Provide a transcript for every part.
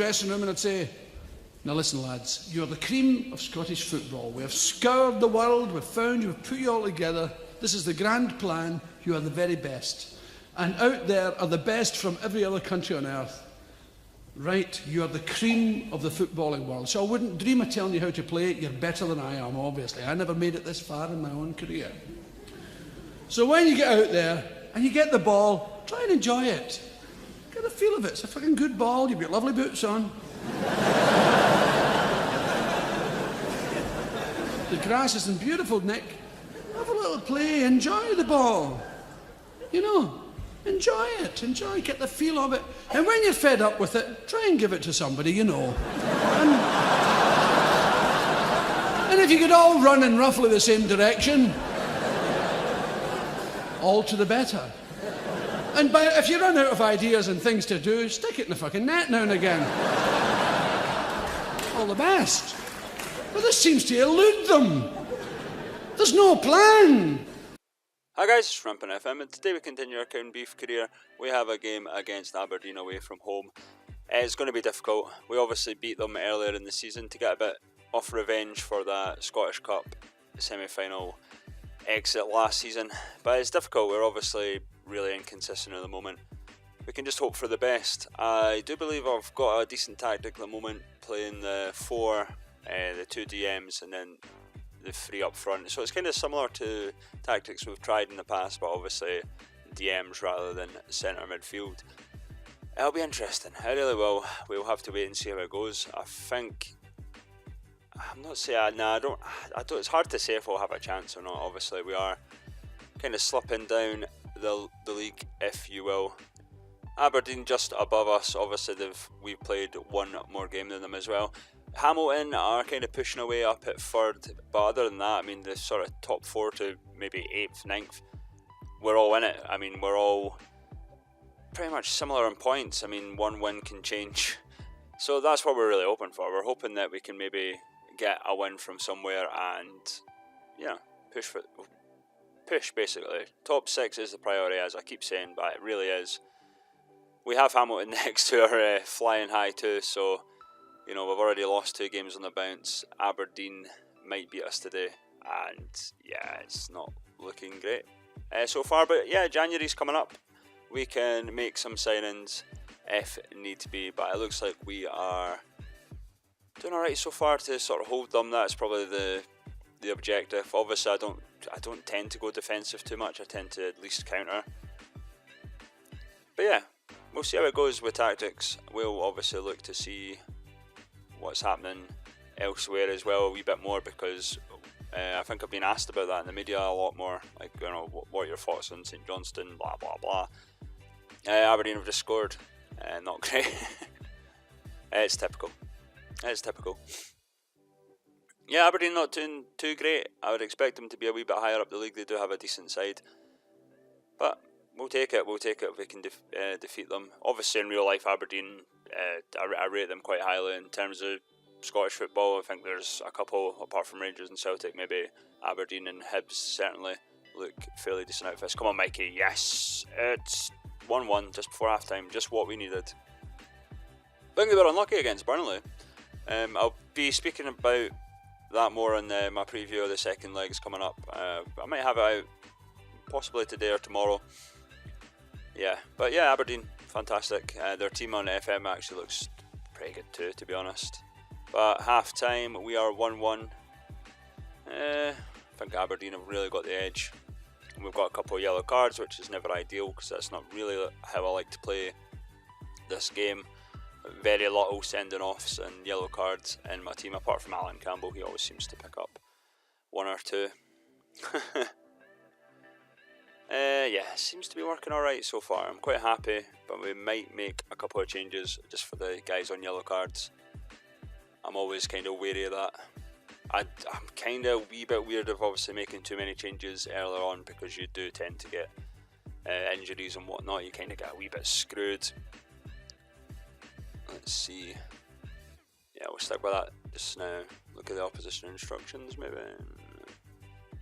dressing room and I'd say, now listen lads, you're the cream of Scottish football. We have scoured the world, we've found you, we've put you all together. This is the grand plan, you are the very best. And out there are the best from every other country on earth. Right, you are the cream of the footballing world. So I wouldn't dream of telling you how to play it. You're better than I am, obviously. I never made it this far in my own career. So when you get out there and you get the ball, try and enjoy it. Get a feel of it. It's a fucking good ball. You've got lovely boots on. The grass isn't beautiful, Nick. Have a little play. Enjoy the ball. You know. Enjoy it, get the feel of it. And when you're fed up with it, try and give it to somebody you know. And if you could all run in roughly the same direction, all to the better. And if you run out of ideas and things to do, stick it in the fucking net now and again. All the best. But this seems to elude them. There's no plan. Hi guys, it's Rampant FM, and today we continue our Cowdenbeath career. We have a game against Aberdeen away from home. It's going to be difficult. We obviously beat them earlier in the season to get a bit of revenge for that Scottish Cup semi-final exit last season. But it's difficult, we're obviously really inconsistent at the moment. We can just hope for the best. I do believe I've got a decent tactic at the moment, playing the 4, the 2 DMs and then the 3 up front. So it's kind of similar to tactics we've tried in the past, but obviously DMs rather than centre midfield. It'll be interesting, it really will. We'll have to wait and see how it goes. I think, I'm not saying, I don't, it's hard to say if we'll have a chance or not. Obviously we are kind of slipping down the league, if you will. Aberdeen just above us, obviously we've played one more game than them as well. Hamilton are kind of pushing away up at 3rd, but other than that, I mean, the sort of top 4 to maybe 8th, 9th, we're all in it. I mean, we're all pretty much similar in points. I mean, one win can change. So that's what we're really hoping for. We're hoping that we can maybe get a win from somewhere and, yeah, push basically. Top 6 is the priority, as I keep saying, but it really is. We have Hamilton next to our flying high too, so you know, we've already lost 2 games on the bounce. Aberdeen might beat us today, and yeah, it's not looking great so far. But yeah, January's coming up. We can make some signings if need be, but it looks like we are doing alright so far to sort of hold them. That's probably the objective. Obviously, I don't tend to go defensive too much. I tend to at least counter. But yeah, we'll see how it goes with tactics. We'll obviously look to see what's happening elsewhere as well a wee bit more, because I think I've been asked about that in the media a lot more, like, you know, what are your thoughts on St Johnstone, blah blah blah. Aberdeen have just scored, not great. It's typical. Yeah, Aberdeen not doing too great. I would expect them to be a wee bit higher up the league. They do have a decent side, but we'll take it if we can defeat them. Obviously in real life Aberdeen, I rate them quite highly in terms of Scottish football. I think there's a couple, apart from Rangers and Celtic, maybe Aberdeen and Hibs certainly look fairly decent outfits. Come on Mikey, yes! It's 1-1 just before half time, just what we needed. I think they were unlucky against Burnley. I'll be speaking about that more in my preview of the second legs coming up. I might have it out possibly today or tomorrow. Yeah, but yeah, Aberdeen, fantastic. Their team on FM actually looks pretty good too, to be honest. But half time, we are 1-1. I think Aberdeen have really got the edge. And we've got a couple of yellow cards, which is never ideal, because that's not really how I like to play this game. Very little sending offs and yellow cards in my team, apart from Alan Campbell. He always seems to pick up 1 or 2. Yeah, it seems to be working alright so far. I'm quite happy, but we might make a couple of changes just for the guys on yellow cards. I'm always kind of wary of that. I'm kind of a wee bit weird of obviously making too many changes earlier on, because you do tend to get injuries and whatnot. You kind of get a wee bit screwed. Let's see. Yeah, we'll stick with that just now. Look at the opposition instructions, maybe.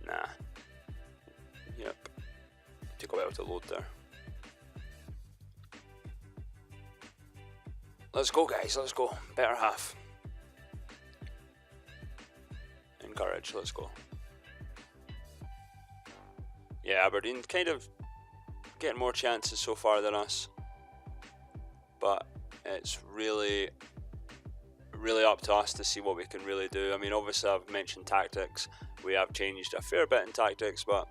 Nah. Yep. Took a while to load there. Let's go, guys, let's go. Better half. Encourage, let's go. Yeah, Aberdeen kind of getting more chances so far than us. But it's really up to us to see what we can really do. I mean, obviously I've mentioned tactics. We have changed a fair bit in tactics, but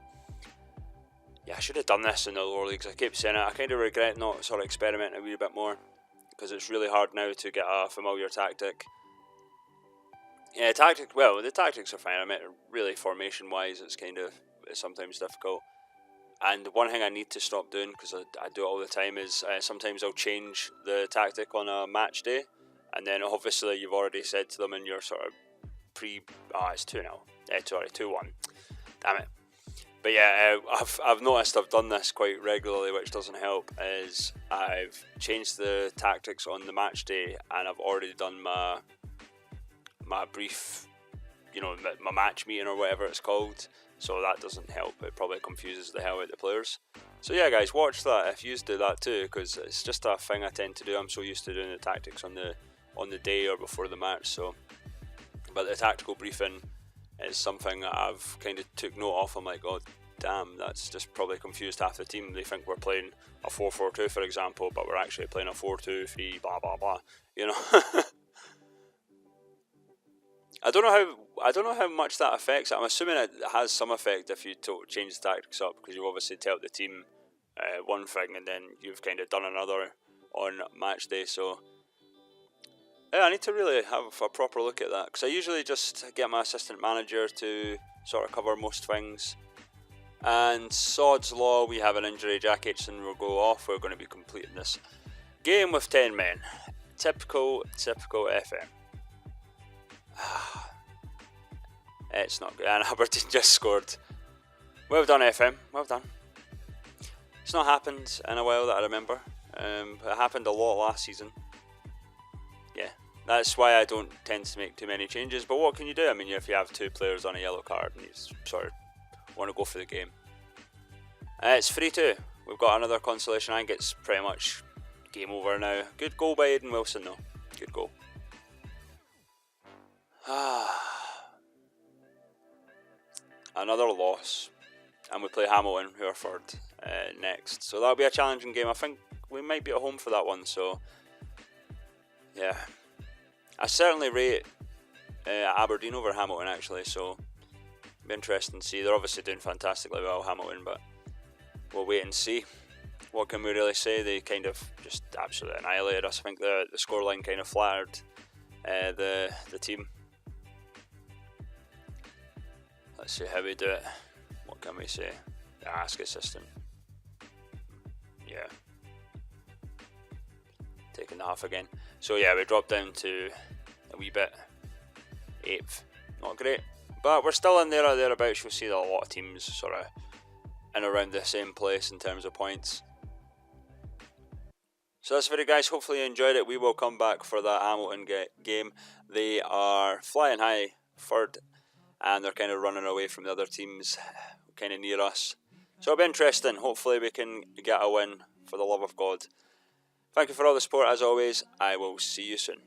yeah, I should have done this in the lower leagues. I keep saying it. I kind of regret not sort of experimenting a wee bit more, because it's really hard now to get a familiar tactic. Yeah, the tactics are fine. I mean, really formation-wise, it's sometimes difficult. And one thing I need to stop doing, because I do it all the time, is sometimes I'll change the tactic on a match day, and then obviously you've already said to them in your sort of it's 2-0. Sorry, 2-1. Damn it. But yeah, I've noticed I've done this quite regularly, which doesn't help, is I've changed the tactics on the match day, and I've already done my brief, my match meeting or whatever it's called, so that doesn't help. It probably confuses the hell out of the players. So yeah, guys, watch that if you do that too, because it's just a thing I tend to do. I'm so used to doing the tactics on the day or before the match. So, but the tactical briefing is something that I've kind of took note of. I'm like, oh damn, that's just probably confused half the team. They think we're playing a 4-4-2, for example, but we're actually playing a 4-2-3, blah blah blah. I don't know how much that affects it. I'm assuming it has some effect if you change the tactics up, because you obviously tell the team one thing and then you've kind of done another on match day. So yeah, I need to really have a proper look at that, because I usually just get my assistant manager to sort of cover most things. And sod's law, we have an injury. Jack Aitchison will go off. We're going to be completing this game with 10 men. Typical FM. It's not good. And Aberdeen just scored. Well done, FM. Well done. It's not happened in a while that I remember. It happened a lot last season. Yeah, that's why I don't tend to make too many changes. But what can you do? I mean, if you have 2 players on a yellow card and you sort of want to go for the game. It's 3-2. We've got another consolation. I think it's pretty much game over now. Good goal by Aidan Wilson though. Good goal. Another loss, and we play Hamilton, who are third, next. So that'll be a challenging game. I think we might be at home for that one. So yeah, I certainly rate Aberdeen over Hamilton actually. So it'll be interesting to see. They're obviously doing fantastically well, Hamilton, but we'll wait and see. What can we really say? They kind of just absolutely annihilated us. I think the scoreline kind of flattered the team. Let's see how we do it. What can we say? Ask assistant. Yeah. Taking the half again. So yeah, we dropped down to a wee bit. 8th. Not great. But we're still in there or thereabouts. You'll see that a lot of teams sort of in around the same place in terms of points. So that's it, guys. Hopefully you enjoyed it. We will come back for that Hamilton game. They are flying high, third, and they're kind of running away from the other teams kind of near us. So it'll be interesting. Hopefully we can get a win, for the love of God. Thank you for all the support as always. I will see you soon.